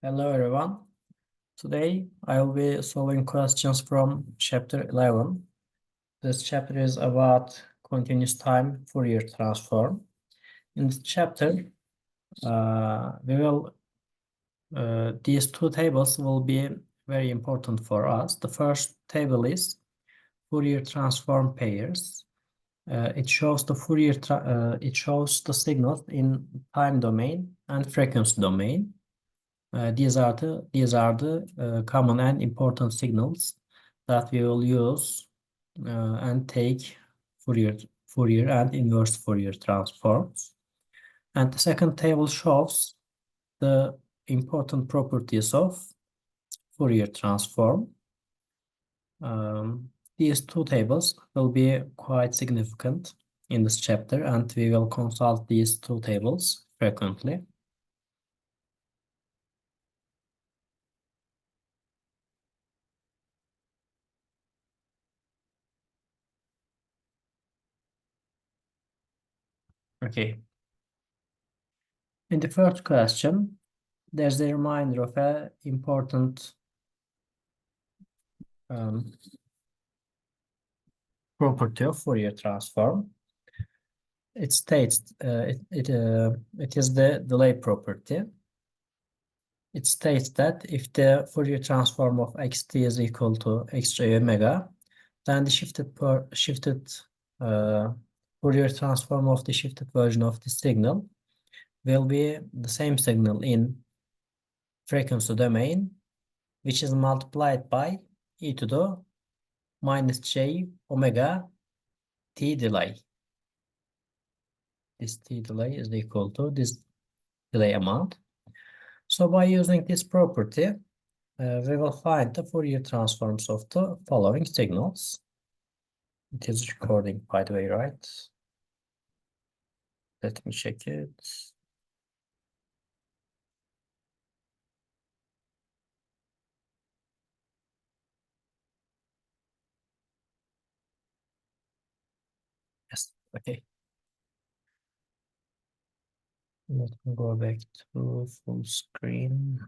Hello everyone. Today I will be solving questions from chapter 11. This chapter is about continuous time Fourier transform. In this chapter, these two tables will be very important for us. The first table is Fourier transform pairs. It shows the signals in time domain and frequency domain. These are the common and important signals that we will use and take Fourier and inverse Fourier transforms. And the second table shows the important properties of Fourier transform. These two tables will be quite significant in this chapter, and we will consult these two tables frequently. Okay. In the first question, there's a reminder of an important property of Fourier transform. It states it is the delay property. It states that if the Fourier transform of xt is equal to xj omega, then the shifted Fourier transform of the shifted version of the signal will be the same signal in frequency domain, which is multiplied by e to the minus j omega t delay. This t delay is equal to this delay amount. So by using this property, we will find the Fourier transforms of the following signals. It is recording, by the way, right? Let me check it. Yes, okay. Let me go back to full screen.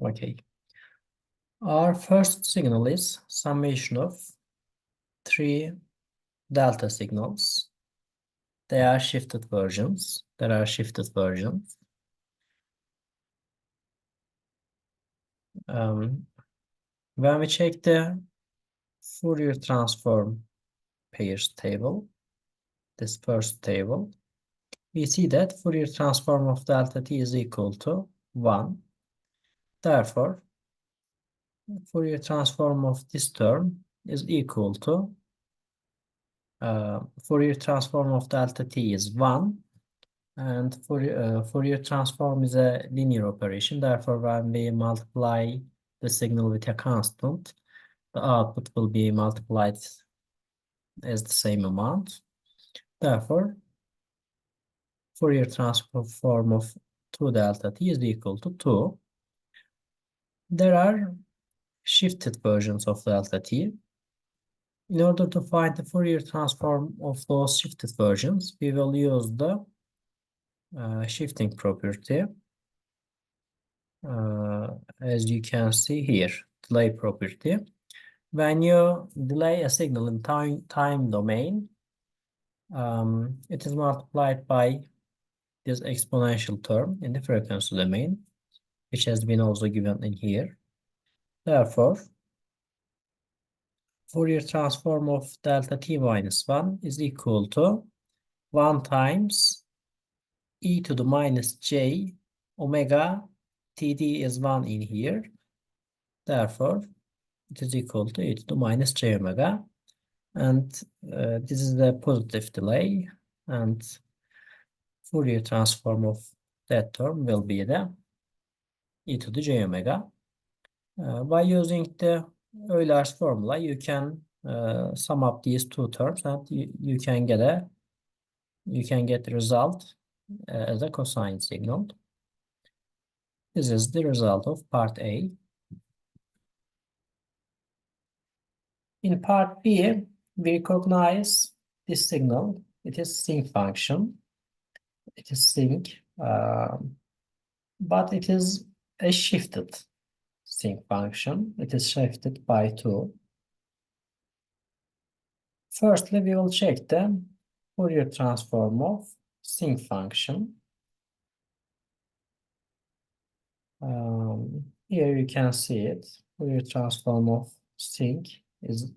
Okay. Our first signal is summation of three delta signals. They are shifted versions. There are shifted versions. When we check the Fourier transform pairs table, this first table, we see that Fourier transform of delta t is equal to 1. Therefore, Fourier transform of this term is equal to Fourier transform of delta t is 1, and Fourier transform is a linear operation. Therefore, when we multiply the signal with a constant, the output will be multiplied as the same amount. Therefore, Fourier transform of 2 delta t is equal to 2. There are shifted versions of delta t. In order to find the Fourier transform of those shifted versions, we will use the shifting property. As you can see here, delay property. When you delay a signal in time domain, it is multiplied by this exponential term in the frequency domain, which has been also given in here. Therefore, Fourier transform of delta t minus 1 is equal to 1 times e to the minus j omega td is 1 in here. Therefore, it is equal to e to the minus j omega. And this is the positive delay. And Fourier transform of that term will be the e to the j omega. By using the Euler's formula, you can sum up these two terms and you can get the result as a cosine signal. This is the result of part A. In part B, we recognize this signal. It is sinc function. It is sinc, but it is a shifted sinc function. It is shifted by 2. Firstly, we will check the Fourier transform of sinc function. Here you can see it. Fourier transform of sinc is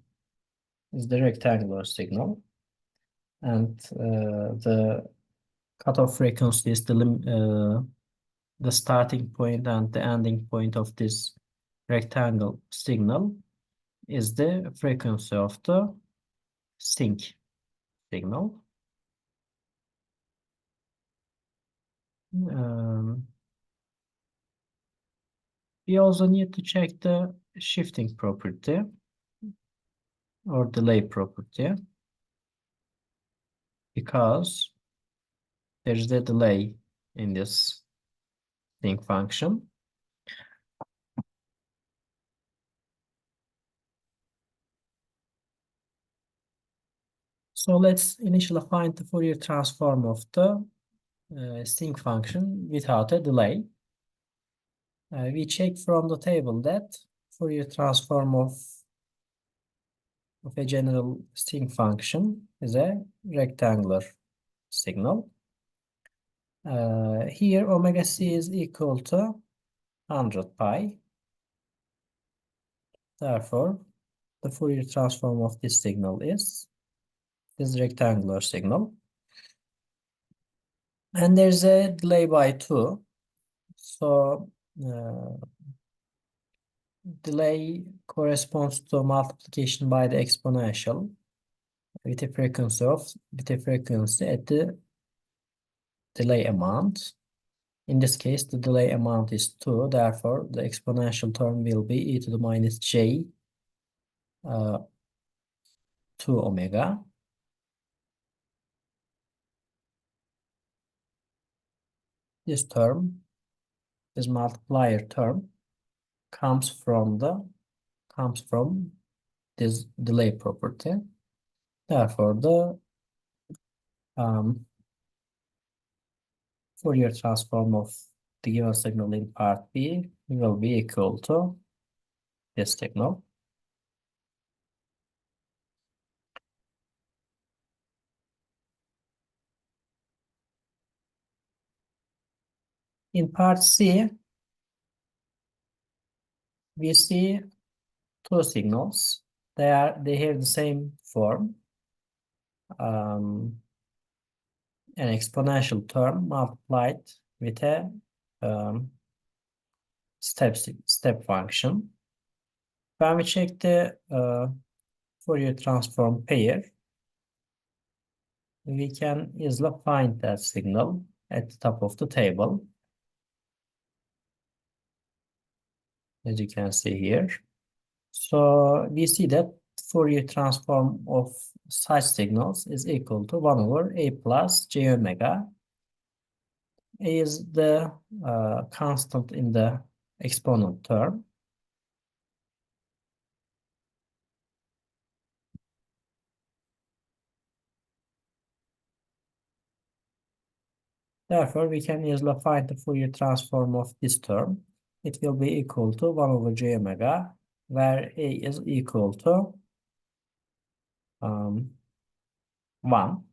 the rectangular signal, and the cutoff frequency is the starting point and the ending point of this rectangle signal is the frequency of the sinc signal. We also need to check the shifting property or delay property, because there is a delay in this sinc function. So let's initially find the Fourier transform of the sinc function without a delay. We check from the table that Fourier transform of a general sinc function is a rectangular signal. Here omega c is equal to 100 pi. Therefore, the Fourier transform of this signal is this rectangular signal. And there's a delay by 2. So delay corresponds to multiplication by the exponential with a frequency at the delay amount. In this case, the delay amount is 2. Therefore, the exponential term will be e to the minus j 2 omega. This term, this multiplier term, comes from this delay property. Therefore, the Fourier transform of the given signal in part B will be equal to this signal. In part C, we see two signals. They have the same form. An exponential term multiplied with a step function. When we check the Fourier transform pair, we can easily find that signal at the top of the table, as you can see here. So we see that Fourier transform of such signals is equal to 1 over a plus j omega. A is the constant in the exponent term. Therefore, we can easily find the Fourier transform of this term. It will be equal to 1 over j omega, where a is equal to 1.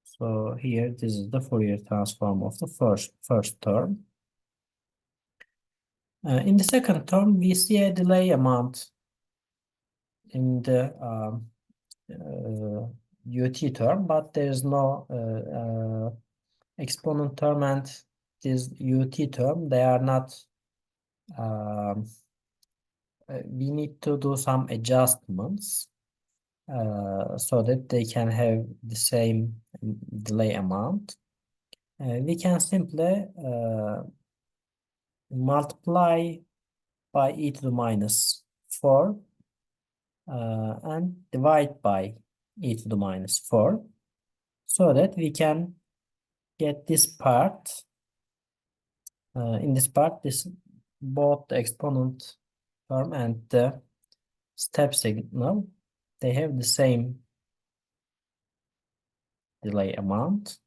So here, this is the Fourier transform of the first term. In the second term, we see a delay amount in the ut term, but there is no exponent term and this ut term. They are not. We need to do some adjustments so that they can have the same delay amount. We can simply multiply by e to the minus 4 and divide by e to the minus 4 so that we can get this part. In this part, this both the exponent term and the step signal, they have the same delay amount.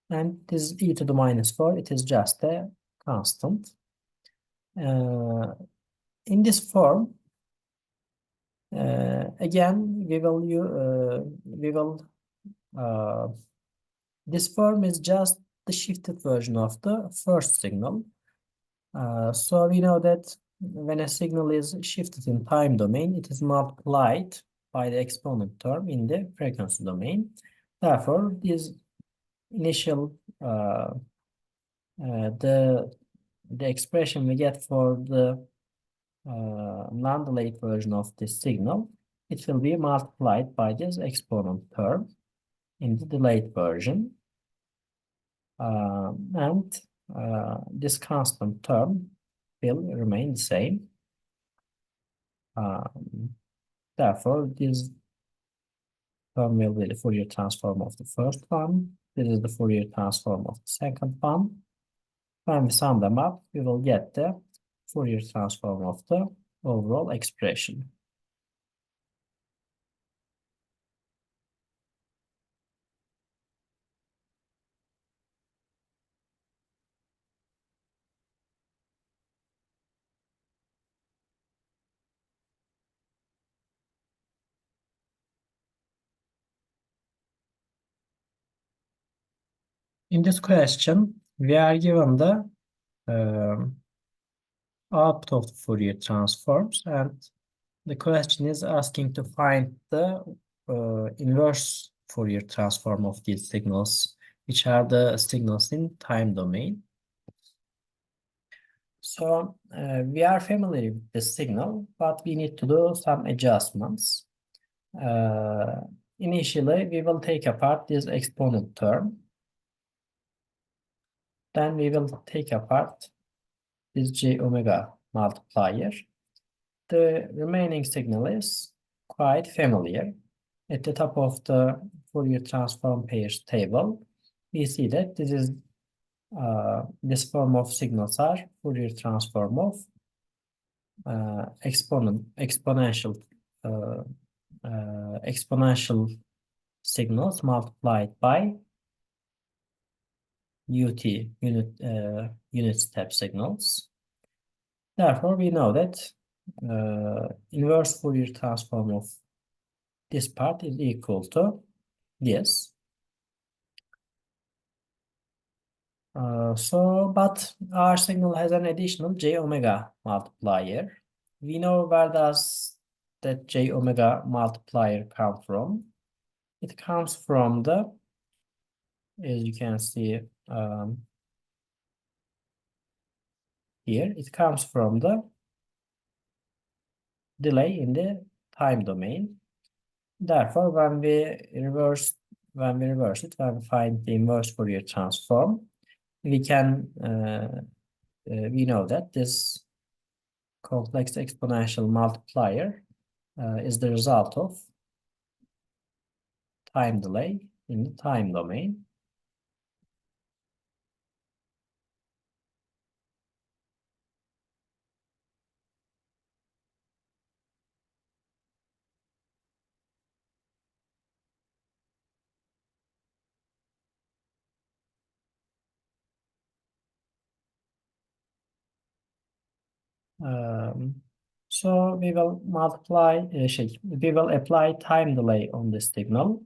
And this e to the minus 4, it is just a constant. In this form, again, uh, this form is just the shifted version of the first signal. So we know that when a signal is shifted in time domain, it is multiplied by the exponent term in the frequency domain. Therefore, this initial the expression we get for the non-delayed version of this signal, it will be multiplied by this exponent term in the delayed version. And this constant term will remain the same. Therefore, this term will be the Fourier transform of the first one. This is the Fourier transform of the second one. When we sum them up, we will get the Fourier transform of the overall expression. In this question, we are given the output of the Fourier transforms, and the question is asking to find the inverse Fourier transform of these signals, which are the signals in time domain. So we are familiar with this signal, but we need to do some adjustments. Initially, we will take apart this exponent term. Then we will take apart this j omega multiplier. The remaining signal is quite familiar. At the top of the Fourier transform pairs table, we see that this form of signals are Fourier transform of exponential signals multiplied by unit step signals. Therefore, we know that inverse Fourier transform of this part is equal to this. But our signal has an additional j omega multiplier. We know where does that j omega multiplier come from. It comes from the, as you can see here, it comes from the delay in the time domain. Therefore, when we reverse it, when we find the inverse Fourier transform, we know that this complex exponential multiplier is the result of time delay in the time domain. So we will we will apply time delay on this signal.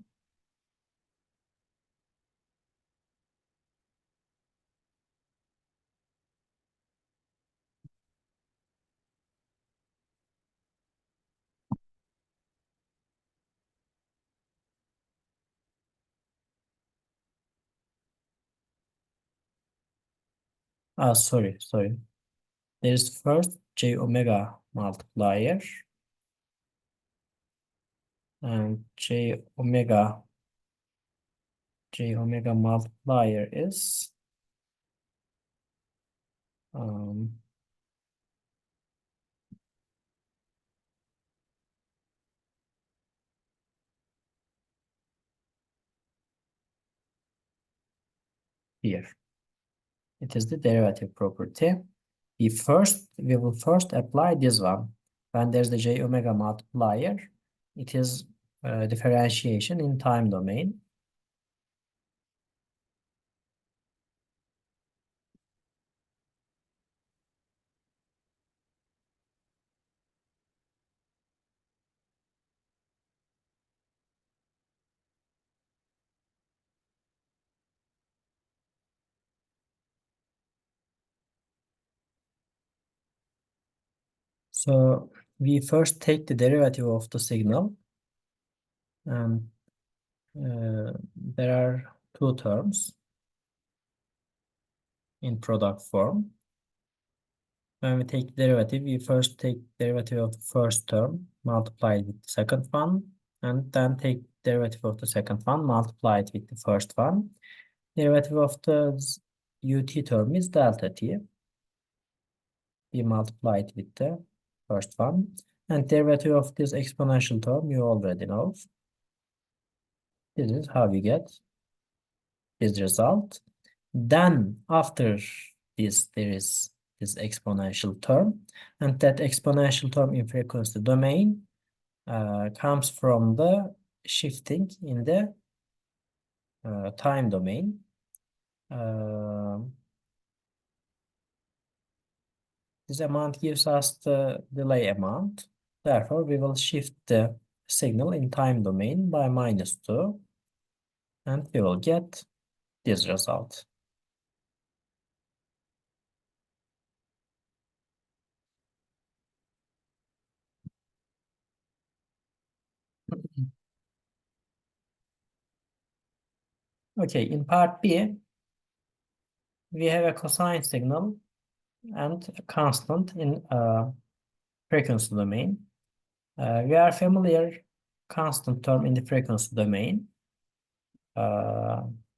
Sorry. There is first j omega multiplier and j omega multiplier is Um, Here, it is the derivative property. We will first apply this one. When there's the j omega multiplier, it is differentiation in time domain. So we first take the derivative of the signal, and there are two terms in product form. When we take derivative, we first take derivative of the first term, multiply it with the second one, and then take derivative of the second one, multiply it with the first one. Derivative of the ut term is delta t. We multiply it with the first one. And derivative of this exponential term, you already know. This is how we get this result. Then after this, there is this exponential term, and that exponential term in frequency domain comes from the shifting in the time domain. This amount gives us the delay amount. Therefore, we will shift the signal in time domain by -2, and we will get this result. Okay, in part B, we have a cosine signal and a constant in frequency domain. We are familiar constant term in the frequency domain.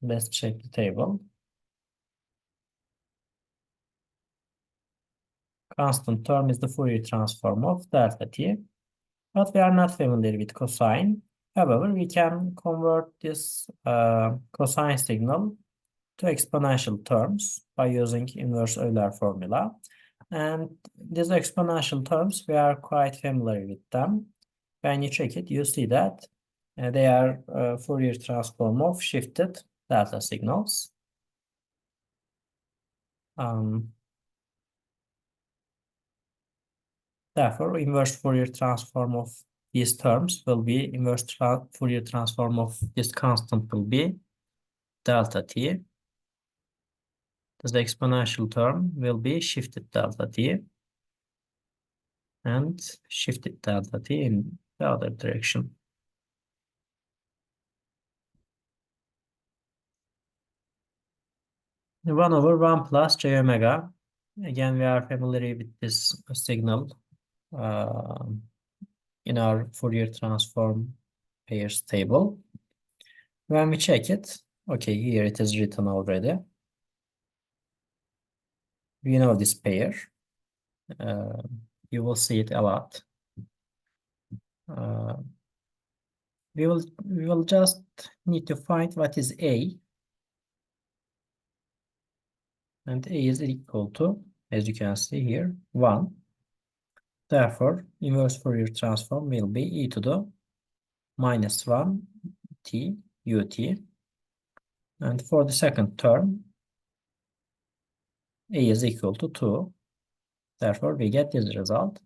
Let's check the table. Constant term is the Fourier transform of delta t, but we are not familiar with cosine. However, we can convert this cosine signal to exponential terms by using inverse Euler formula. And these exponential terms, we are quite familiar with them. When you check it, you see that they are Fourier transform of shifted delta signals. Therefore, inverse Fourier transform of these terms will be Fourier transform of this constant will be delta t. The exponential term will be shifted delta t and shifted delta t in the other direction. 1 over 1 plus j omega. Again, we are familiar with this signal in our Fourier transform pairs table. When we check it, okay, here it is written already. We know this pair. You will see it a lot. Uh, we will just need to find what is A, and A is equal to, as you can see here, 1. Therefore, inverse Fourier transform will be e to the -1 t ut. And for the second term, A is equal to 2. Therefore, we get this result.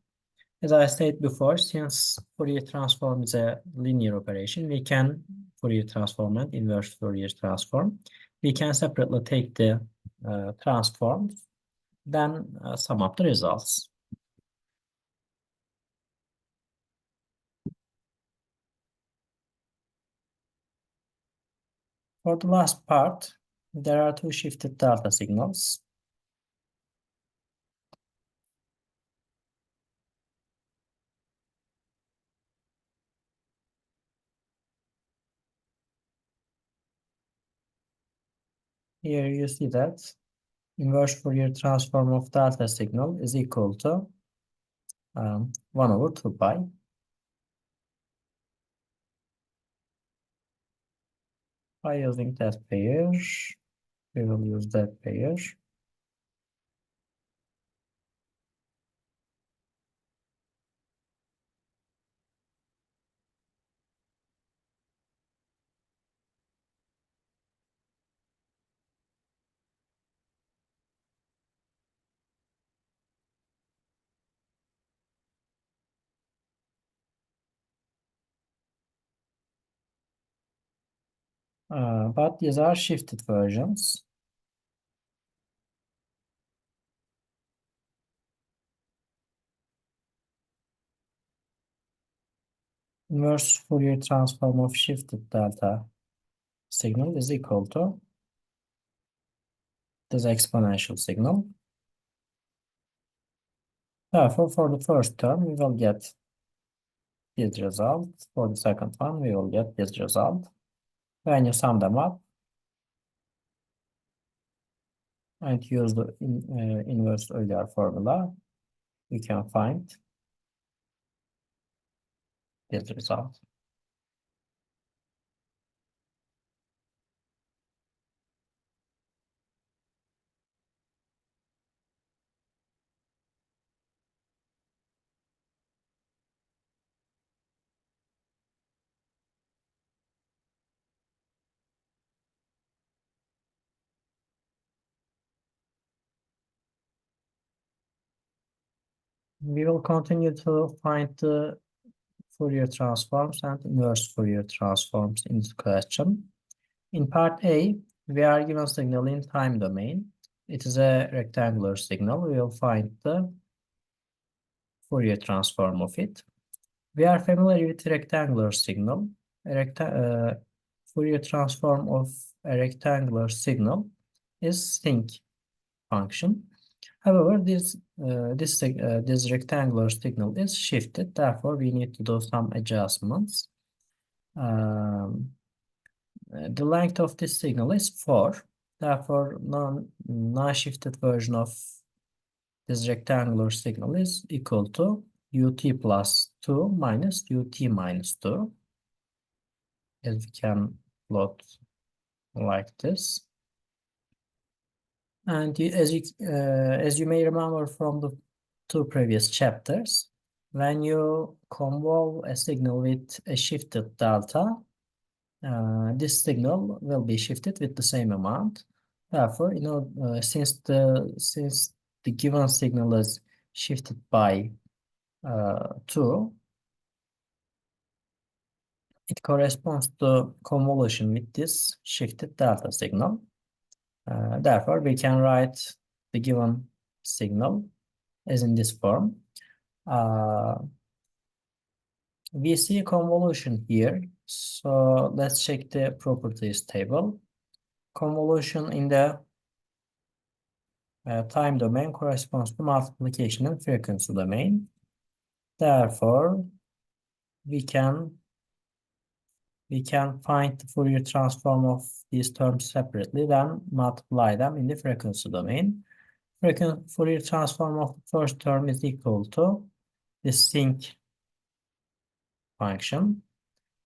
As I stated before, since Fourier transform is a linear operation, we can Fourier transform and inverse Fourier transform. We can separately take the transforms, then sum up the results. For the last part, there are two shifted delta signals. Here you see that Inverse Fourier transform of delta signal is equal to 1 over 2 pi. By using that pair, we will use that pair. But these are shifted versions. Inverse Fourier transform of shifted delta signal is equal to this exponential signal. Therefore, for the first term, we will get this result. For the second one, we will get this result. When you sum them up and use the inverse Euler formula, you can find this result. We will continue to find the Fourier transforms and inverse Fourier transforms in this question. In part A, we are given a signal in time domain. It is a rectangular signal. We will find the Fourier transform of it. We are familiar with rectangular signal. Fourier transform of a rectangular signal is sinc function. However, this rectangular signal is shifted. Therefore, we need to do some adjustments. The length of this signal is 4. Therefore, non-shifted version of this rectangular signal is equal to ut plus 2 minus ut minus 2. As we can plot like this. And as you may remember from the 2 previous chapters, when you convolve a signal with a shifted delta, this signal will be shifted with the same amount. Therefore, since the given signal is shifted by 2, it corresponds to convolution with this shifted delta signal. Therefore, we can write the given signal as in this form. We see convolution here. So let's check the properties table. Convolution in the time domain corresponds to multiplication in frequency domain. Therefore, we can find the Fourier transform of these terms separately, then multiply them in the frequency domain. Fourier transform of the first term is equal to this sinc function,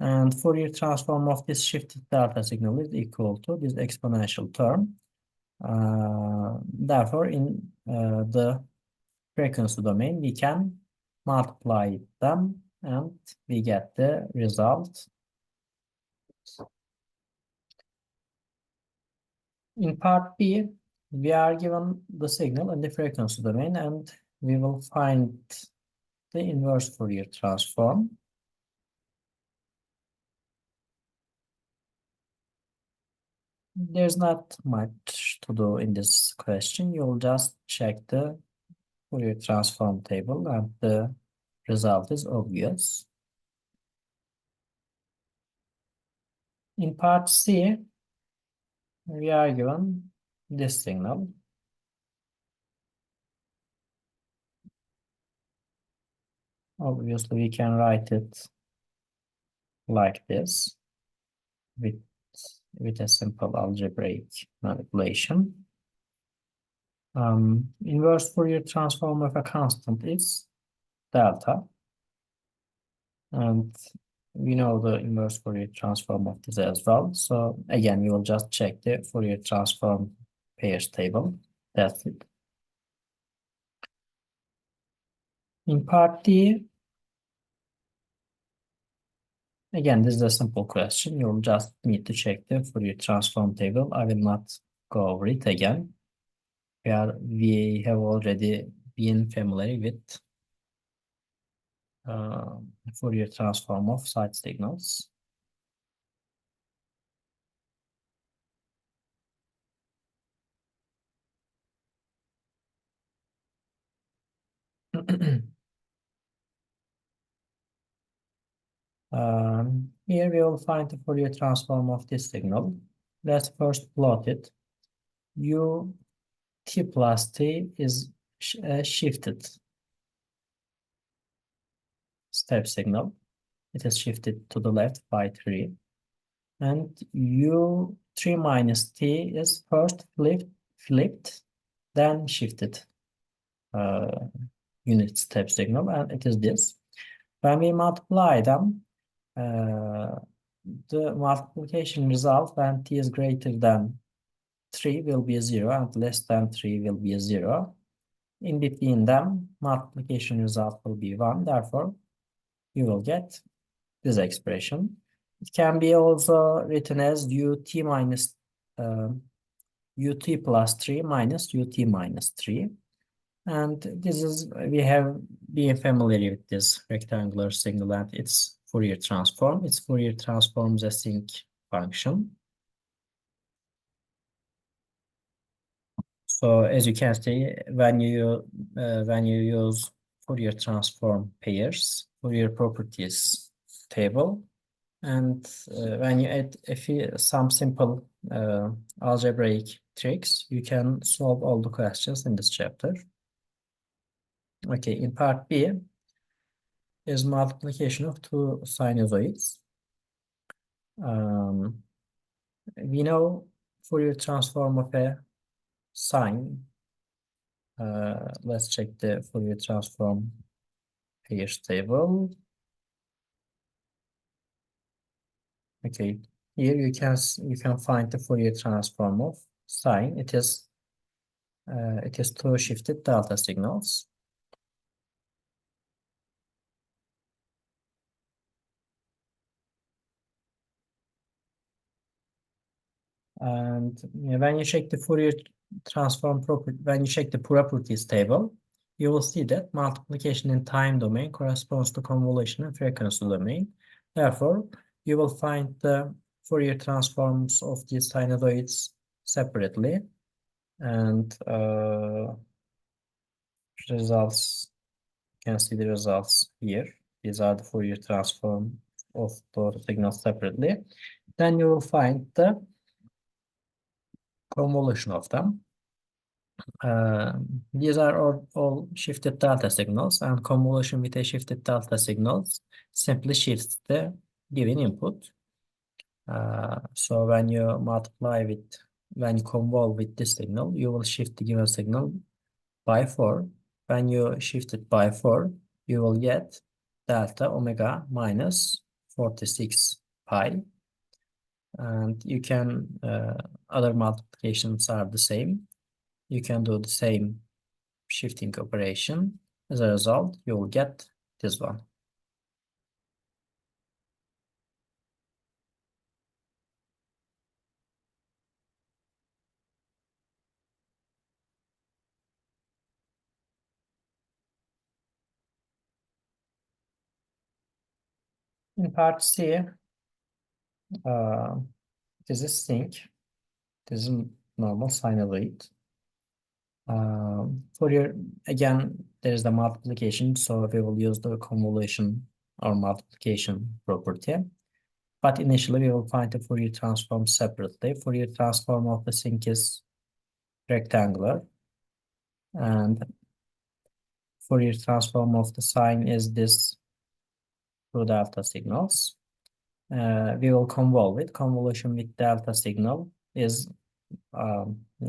and Fourier transform of this shifted delta signal is equal to this exponential term. Therefore, in the frequency domain, we can multiply them and we get the result. In part B, we are given the signal in the frequency domain and we will find the inverse Fourier transform. There's not much to do in this question. You'll just check the Fourier transform table and the result is obvious. In part C, we are given this signal. Obviously, we can write it like this with a simple algebraic manipulation. Inverse Fourier transform of a constant is delta, and we know the inverse Fourier transform of this as well. So again, you will just check the Fourier transform pairs table. That's it. In part D, again, this is a simple question. You'll just need to check the Fourier transform table. I will not go over it again. We have already been familiar with Fourier transform of side signals. Here we will find the Fourier transform of this signal. Let's first plot it. U t plus t is a shifted step signal. It is shifted to the left by 3. And u3 minus t is first flipped, then shifted unit step signal, and it is this. When we multiply them, the multiplication result when t is greater than 3 will be 0 and less than 3 will be 0. In between them, multiplication result will be 1. Therefore, you will get this expression. It can be also written as ut minus ut plus 3 minus ut minus 3. And this is, we have been familiar with this rectangular signal and its Fourier transform. Its Fourier transform is a sinc function. So as you can see, when you use Fourier transform pairs, Fourier properties table, and when you add some simple algebraic tricks, you can solve all the questions in this chapter. Okay, in part B is multiplication of two sinusoids. We know Fourier transform of a sine. Let's check the Fourier transform pairs table. Okay, here you can find the Fourier transform of sine. It is two shifted delta signals. And when you check the Fourier transform property, when you check the properties table, you will see that multiplication in time domain corresponds to convolution in frequency domain. Therefore, you will find the Fourier transforms of these sinusoids separately, and results, you can see the results here. These are the Fourier transform of the signals separately. Then you will find the convolution of them. These are all shifted delta signals, and convolution with a shifted delta signals simply shifts the given input. So when you when you convolve with this signal, you will shift the given signal by 4. When you shift it by 4, you will get delta omega minus 46 pi. And you can, other multiplications are the same. You can do the same shifting operation. As a result, you will get this one. In part C, this is sinc. This is normal sinusoid. Fourier, again, there is the multiplication, so we will use the convolution or multiplication property. But initially, we will find the Fourier transform separately. Fourier transform of the sinc is rectangular, and Fourier transform of the sine is this two delta signals. We will convolve it. Convolution with delta signal is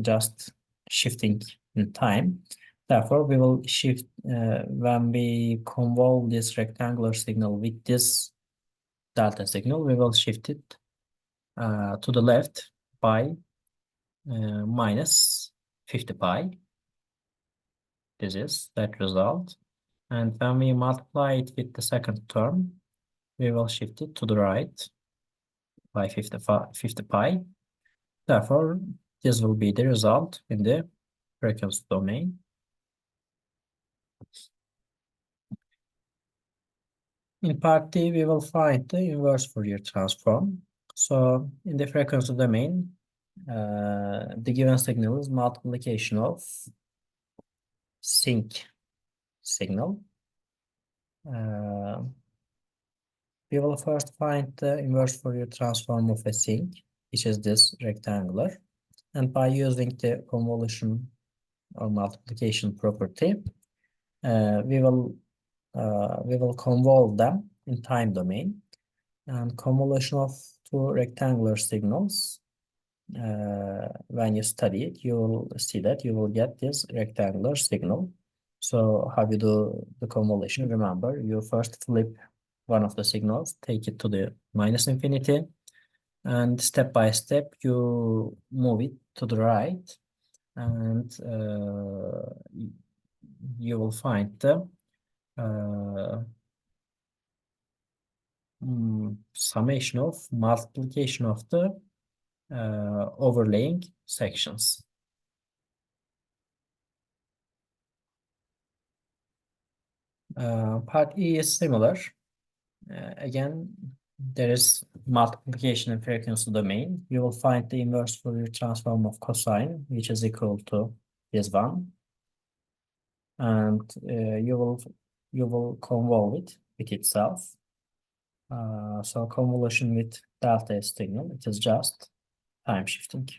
just shifting in time. Therefore, we will shift when we convolve this rectangular signal with this delta signal, we will shift it to the left by minus 50 pi. This is that result. And when we multiply it with the second term, we will shift it to the right by 50 pi. Therefore, this will be the result in the frequency domain. In part D, we will find the inverse Fourier transform. So in the frequency domain, the given signal is multiplication of sinc signal. We will first find the inverse Fourier transform of a sinc, which is this rectangular. And by using the convolution or multiplication property, we will convolve them in time domain. And convolution of two rectangular signals, when you study it, you will see that you will get this rectangular signal. So how you do the convolution? Remember, you first flip one of the signals, take it to the minus infinity, and step by step you move it to the right, and you will find the summation of multiplication of the overlaying sections. Part E is similar. Again, there is multiplication in frequency domain. You will find the inverse Fourier transform of cosine, which is equal to this one, and you will convolve it with itself. So convolution with delta S signal, it is just time shifting.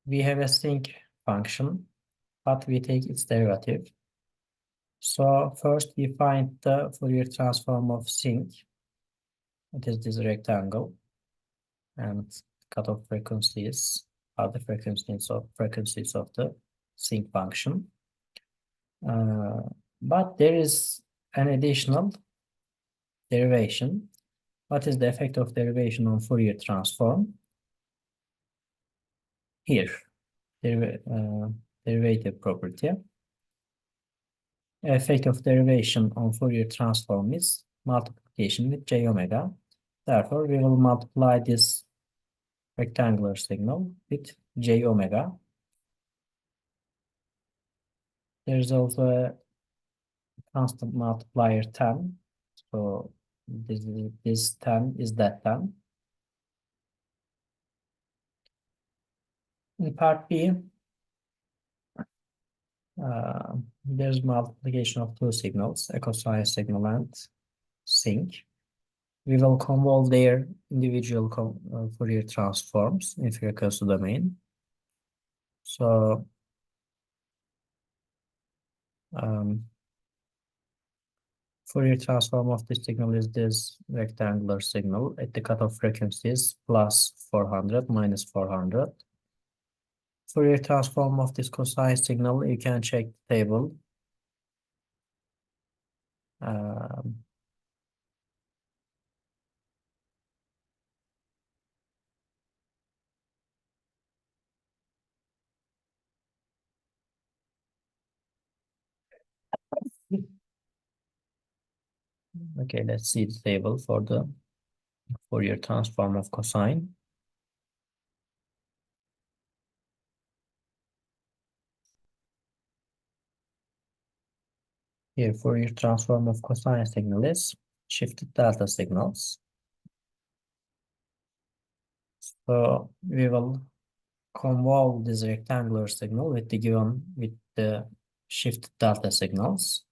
We have a sinc function, but we take its derivative. So first we find the Fourier transform of sinc. It is this rectangle, and cutoff frequencies are the frequencies of the sinc function. But there is an additional derivation. What is the effect of derivation on Fourier transform? Here, derivative property. Effect of derivation on Fourier transform is multiplication with j omega. Therefore, we will multiply this rectangular signal with j omega. There is also a constant multiplier 10. So this 10 is that 10. In part B, there's multiplication of two signals, a cosine signal and sinc. We will convolve their individual Fourier transforms in frequency domain. So Fourier transform of this signal is this rectangular signal at the cutoff frequency is plus 400 minus 400. Fourier transform of this cosine signal, you can check the table. Okay, let's see the table for the Fourier transform of cosine. Here, Fourier transform of cosine signal is shifted delta signals. So we will convolve this rectangular signal with the shifted delta signals,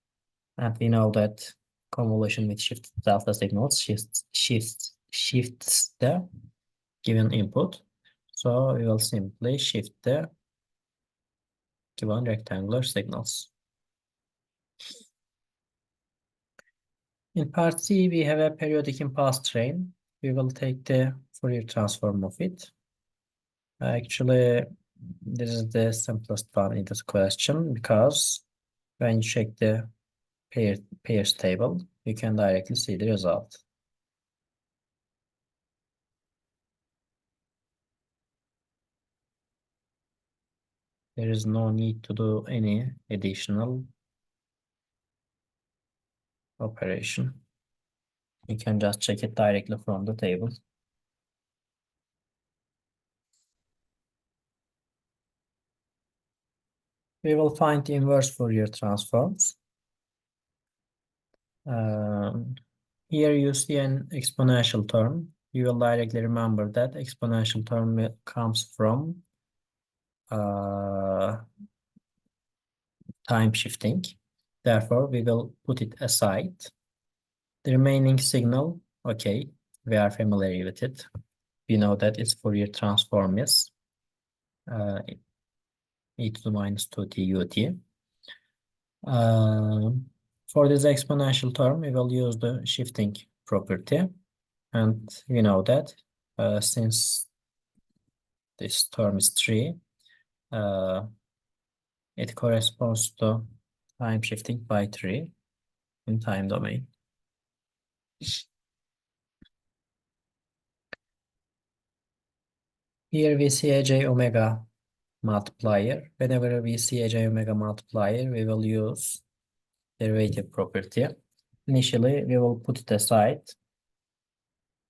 and we know that convolution with shifted delta signals shifts the given input. So we will simply shift the given rectangular signals. In part C, we have a periodic impulse train. We will take the Fourier transform of it. Actually, this is the simplest one in this question because when you check the pairs table, you can directly see the result. There is no need to do any additional operation. You can just check it directly from the table. We will find the inverse Fourier transforms. Here you see an exponential term. You will directly remember that exponential term comes from time shifting. Therefore, we will put it aside. The remaining signal, okay, we are familiar with it. We know that its Fourier transform is e to the minus 2t ut. For this exponential term, we will use the shifting property. And we know that since this term is 3, it corresponds to time shifting by 3 in time domain. Here we see a j omega multiplier. Whenever we see a j omega multiplier, we will use derivative property. Initially, we will put it aside.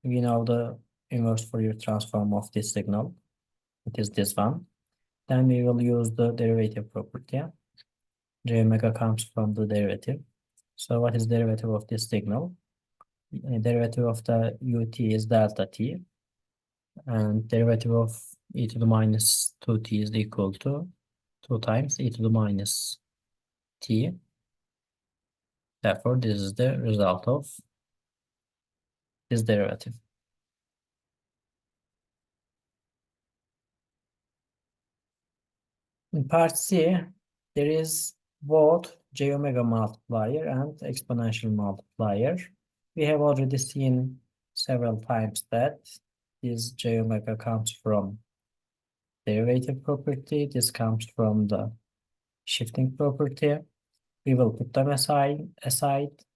We know the inverse Fourier transform of this signal. It is this one. Then we will use the derivative property. J omega comes from the derivative. So what is derivative of this signal? Derivative of the ut is delta t. And derivative of e to the minus 2t is equal to 2 times e to the minus t. Therefore, this is the result of this derivative. In part C, there is both j omega multiplier and exponential multiplier. We have already seen several times that this j omega comes from derivative property. This comes from the shifting property. We will put them aside.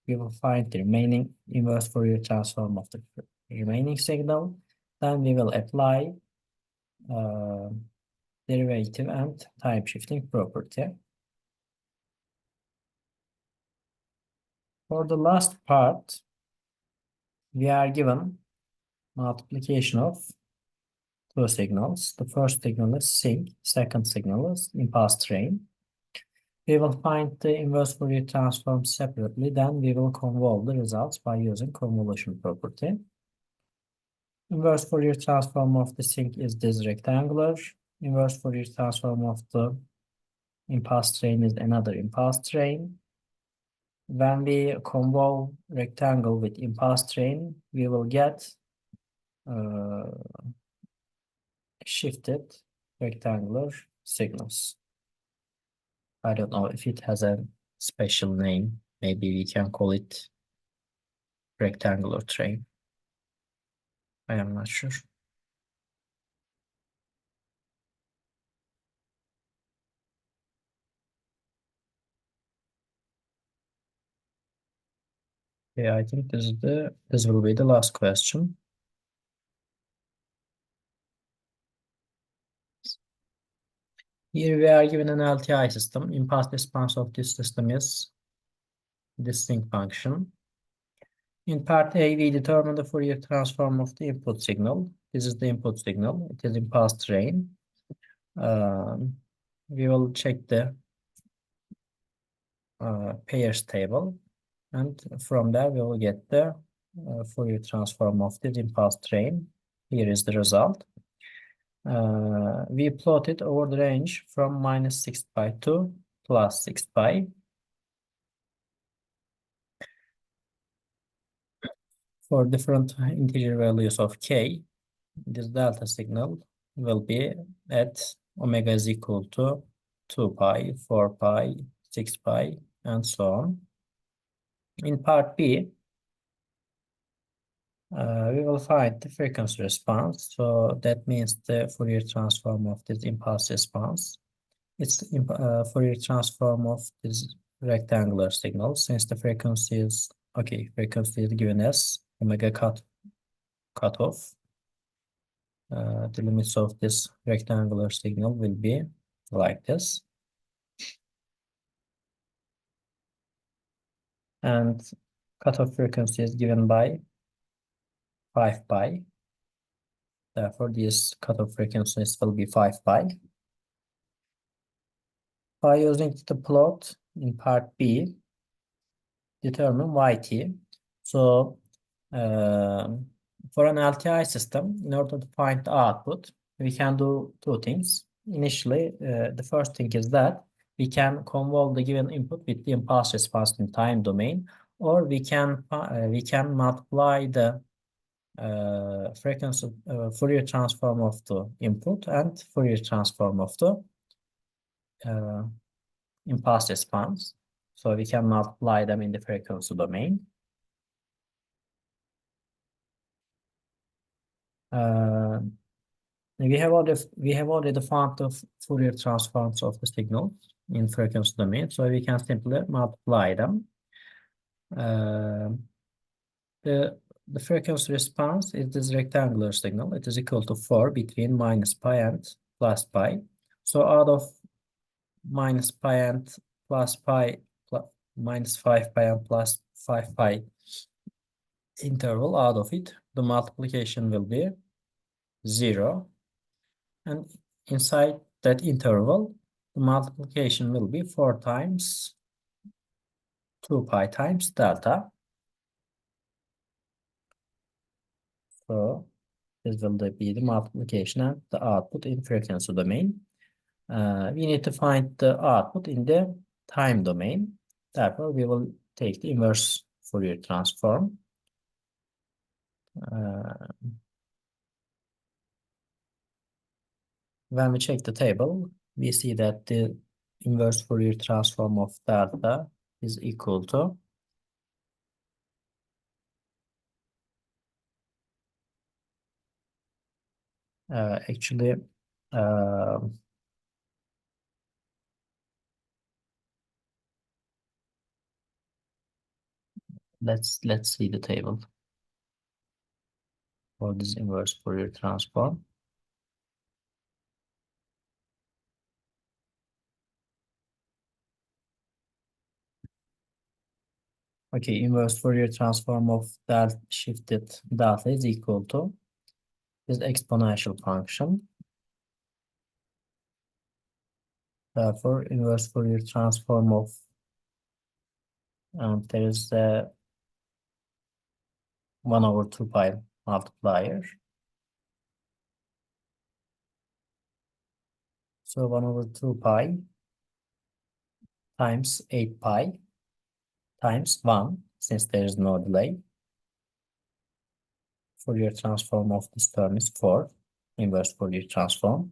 We will find the remaining inverse Fourier transform of the remaining signal. Then we will apply derivative and time shifting property. For the last part, we are given multiplication of two signals. The first signal is sinc, second signal is impulse train. We will find the inverse Fourier transform separately, then we will convolve the results by using convolution property. Inverse Fourier transform of the sinc is this rectangular. Inverse Fourier transform of the impulse train is another impulse train. When we convolve rectangle with impulse train, we will get shifted rectangular signals. I don't know if it has a special name. Maybe we can call it rectangular train. I am not sure. Yeah, I think this will be the last question. Here we are given an LTI system. Impulse response of this system is this sinc function. In part A, we determine the Fourier transform of the input signal. This is the input signal. It is impulse train. We will check the pairs table, and from there we will get the Fourier transform of the impulse train. Here is the result. We plot it over the range from minus 6 pi to plus 6 pi. For different integer values of k, this delta signal will be at omega is equal to 2 pi, 4 pi, 6 pi, and so on. In part B, we will find the frequency response. So that means the Fourier transform of this impulse response. It's the Fourier transform of this rectangular signal, since the frequency is given as omega cutoff. The limits of this rectangular signal will be like this. And cutoff frequency is given by 5 pi. Therefore, these cutoff frequencies will be 5 pi. By using the plot in part B, determine yt. So, for an LTI system, in order to find the output, we can do two things. Initially, the first thing is that we can convolve the given input with the impulse response in time domain, or we can multiply the frequency Fourier transform of the input and Fourier transform of the uh, impulse response. So we can multiply them in the frequency domain. Uh, we have already found the Fourier transforms of the signals in frequency domain, so we can simply multiply them. Uh, the frequency response is this rectangular signal. It is equal to 4 between minus pi and plus pi. So out of minus pi and plus pi, minus 5 pi and plus 5 pi interval, out of it, the multiplication will be 0. And inside that interval, the multiplication will be 4 times 2 pi times delta. So this will be the multiplication and the output in frequency domain. We need to find the output in the time domain. Therefore, we will take the inverse Fourier transform. When we check the table, we see that the inverse Fourier transform of delta is equal to actually uh, let's see the table for this inverse Fourier transform. Okay, inverse Fourier transform of delta shifted delta is equal to this exponential function. Therefore, inverse Fourier transform of there is a 1 over 2 pi multiplier. So 1 over 2 pi times 8 pi times 1, since there is no delay. Fourier transform of this term is 4. Inverse Fourier transform.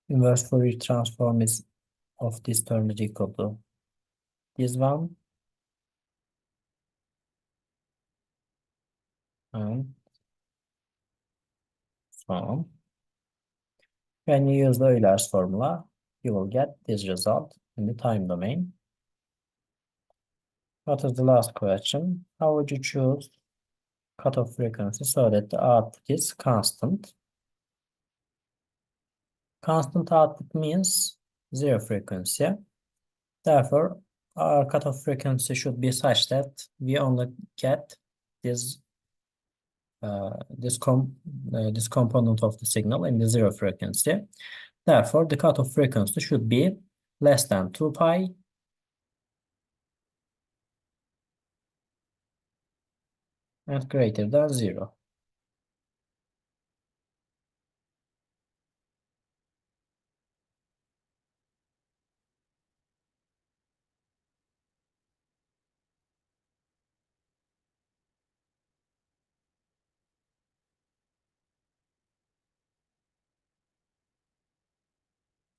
Inverse Fourier transform is of this term is equal to this one and so on. When you use the Euler's formula, you will get this result in the time domain. What is the last question? How would you choose cutoff frequency so that the output is constant? Constant output means zero frequency. Therefore, our cutoff frequency should be such that we only get this this component of the signal in the zero frequency. Therefore, the cutoff frequency should be less than 2 pi and greater than 0.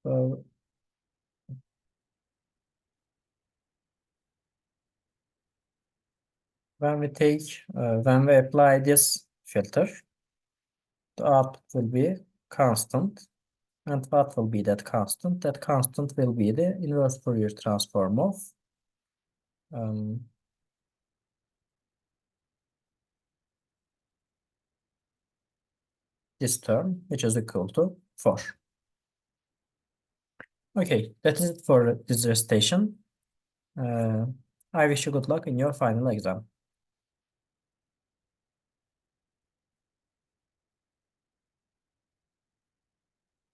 So when we apply this filter, the output will be constant. And what will be that constant? That constant will be the inverse Fourier transform of um, this term, which is equal to 4. Okay, that is it for this recitation. I wish you good luck in your final exam.